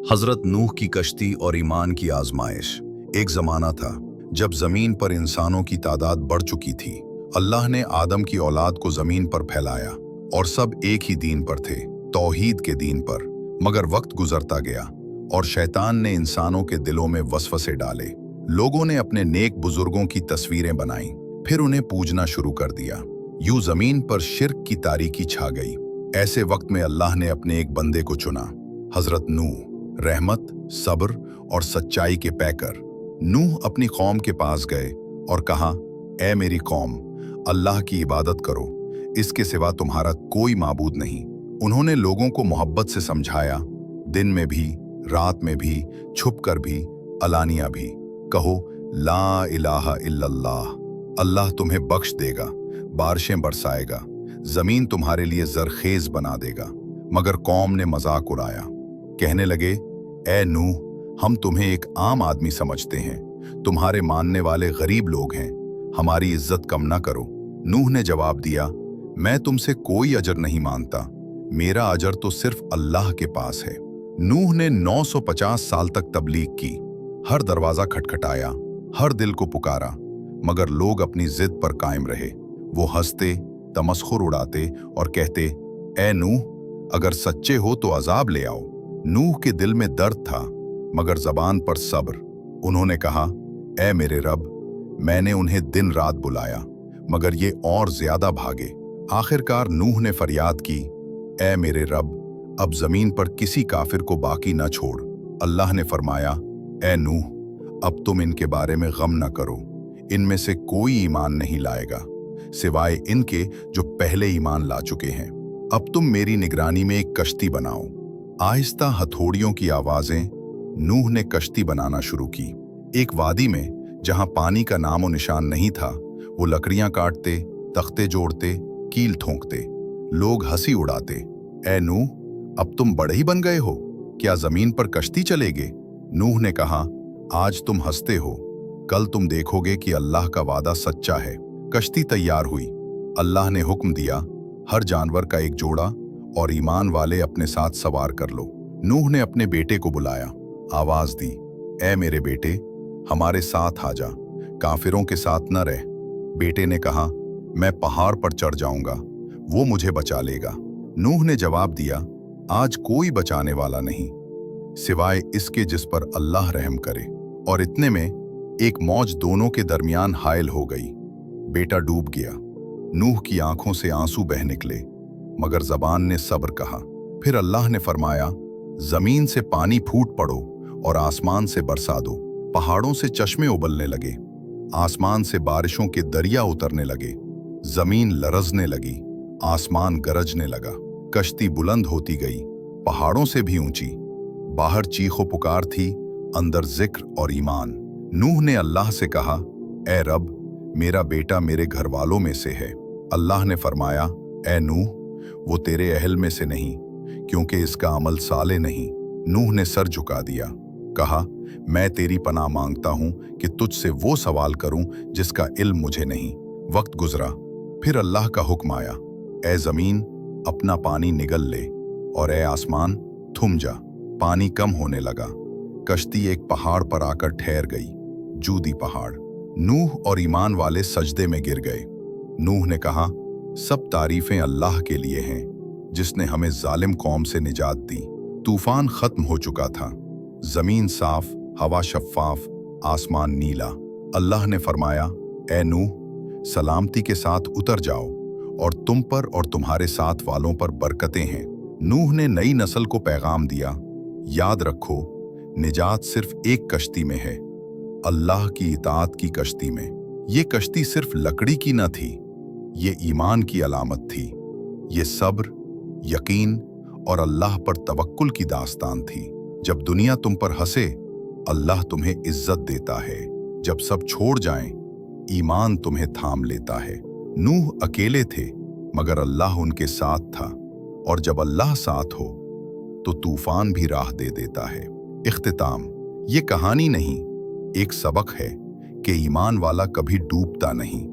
हजरत नूह की कश्ती और ईमान की आजमाइश। एक जमाना था जब जमीन पर इंसानों की तादाद बढ़ चुकी थी। अल्लाह ने आदम की औलाद को जमीन पर फैलाया और सब एक ही दीन पर थे, तौहीद के दीन पर। मगर वक्त गुजरता गया और शैतान ने इंसानों के दिलों में वसवसे डाले। लोगों ने अपने नेक बुजुर्गों की तस्वीरें बनाई, फिर उन्हें पूजना शुरू कर दिया। यूं जमीन पर शिर्क की तारीकी छा गई। ऐसे वक्त में अल्लाह ने अपने एक बंदे को चुना, हजरत नूह, रहमत, सब्र और सच्चाई के पैकर। नूह अपनी कौम के पास गए और कहा, ऐ मेरी कौम, अल्लाह की इबादत करो, इसके सिवा तुम्हारा कोई माबूद नहीं। उन्होंने लोगों को मोहब्बत से समझाया, दिन में भी, रात में भी, छुप कर भी, अलानिया भी। कहो, ला इलाहा इल्लल्लाह। अल्लाह तुम्हें बख्श देगा, बारिशें बरसाएगा, जमीन तुम्हारे लिए जरखेज बना देगा। मगर कौम ने मजाक उड़ाया, कहने लगे, ऐ नूह, हम तुम्हें एक आम आदमी समझते हैं, तुम्हारे मानने वाले गरीब लोग हैं, हमारी इज्जत कम ना करो। नूह ने जवाब दिया, मैं तुमसे कोई अजर नहीं मानता, मेरा अजर तो सिर्फ अल्लाह के पास है। नूह ने 950 साल तक तबलीग की, हर दरवाजा खटखटाया, हर दिल को पुकारा, मगर लोग अपनी जिद पर कायम रहे। वो हंसते, तमस्खुर उड़ाते और कहते, ऐ नूह, अगर सच्चे हो तो अजाब ले आओ। नूह के दिल में दर्द था, मगर जबान पर सब्र। उन्होंने कहा, ऐ मेरे रब, मैंने उन्हें दिन रात बुलाया, मगर ये और ज्यादा भागे। आखिरकार नूह ने फरियाद की, ऐ मेरे रब, अब जमीन पर किसी काफिर को बाकी न छोड़। अल्लाह ने फरमाया, ऐ नूह, अब तुम इनके बारे में गम न करो, इनमें से कोई ईमान नहीं लाएगा, सिवाय इनके जो पहले ईमान ला चुके हैं। अब तुम मेरी निगरानी में एक कश्ती बनाओ। आहिस्ता हथौड़ियों की आवाजें, नूह ने कश्ती बनाना शुरू की। एक वादी में जहां पानी का नामो निशान नहीं था, वो लकड़ियां काटते, तख्ते जोड़ते, कील ठोंकते। लोग हंसी उड़ाते, ऐ नूह, अब तुम बड़े ही बन गए हो, क्या जमीन पर कश्ती चलेगे? नूह ने कहा, आज तुम हंसते हो, कल तुम देखोगे कि अल्लाह का वादा सच्चा है। कश्ती तैयार हुई। अल्लाह ने हुक्म दिया, हर जानवर का एक जोड़ा और ईमान वाले अपने साथ सवार कर लो। नूह ने अपने बेटे को बुलाया, आवाज दी, ऐ मेरे बेटे, हमारे साथ आ जा, काफिरों के साथ न रह। बेटे ने कहा, मैं पहाड़ पर चढ़ जाऊंगा, वो मुझे बचा लेगा। नूह ने जवाब दिया, आज कोई बचाने वाला नहीं, सिवाय इसके जिस पर अल्लाह रहम करे। और इतने में एक मौज दोनों के दरमियान हायल हो गई। बेटा डूब गया। नूह की आंखों से आंसू बह निकले, मगर जबान ने सब्र कहा। फिर अल्लाह ने फरमाया, जमीन से पानी फूट पड़ो और आसमान से बरसा दो। पहाड़ों से चश्मे उबलने लगे, आसमान से बारिशों के दरिया उतरने लगे। जमीन लरजने लगी, आसमान गरजने लगा। कश्ती बुलंद होती गई, पहाड़ों से भी ऊंची। बाहर चीखो पुकार थी, अंदर जिक्र और ईमान। नूह ने अल्लाह से कहा, ऐ रब, मेरा बेटा मेरे घर वालों में से है। अल्लाह ने फरमाया, ऐ नूह, वो तेरे अहल में से नहीं, क्योंकि इसका अमल साले नहीं। नूह ने सर झुका दिया, कहा, मैं तेरी पनाह मांगता हूं कि तुझसे वो सवाल करूं जिसका इल्म मुझे नहीं। वक्त गुजरा, फिर अल्लाह का हुक्म आया, ऐ जमीन, अपना पानी निगल ले, और ऐ आसमान, थम जा। पानी कम होने लगा। कश्ती एक पहाड़ पर आकर ठहर गई, जूदी पहाड़। नूह और ईमान वाले सजदे में गिर गए। नूह ने कहा, सब तारीफें अल्लाह के लिए हैं, जिसने हमें जालिम कौम से निजात दी। तूफान खत्म हो चुका था, जमीन साफ, हवा शफ्फाफ, आसमान नीला। अल्लाह ने फरमाया, ऐ नूह, सलामती के साथ उतर जाओ, और तुम पर और तुम्हारे साथ वालों पर बरकतें हैं। नूह ने नई नस्ल को पैगाम दिया, याद रखो, निजात सिर्फ एक कश्ती में है, अल्लाह की इताअत की कश्ती में। ये कश्ती सिर्फ लकड़ी की न थी, ये ईमान की अलामत थी। ये सब्र, यकीन और अल्लाह पर तवक्कुल की दास्तान थी। जब दुनिया तुम पर हंसे, अल्लाह तुम्हें इज्जत देता है। जब सब छोड़ जाएं, ईमान तुम्हें थाम लेता है। नूह अकेले थे, मगर अल्लाह उनके साथ था, और जब अल्लाह साथ हो तो तूफान भी राह दे देता है। इख्तिताम, ये कहानी नहीं, एक सबक है कि ईमान वाला कभी डूबता नहीं।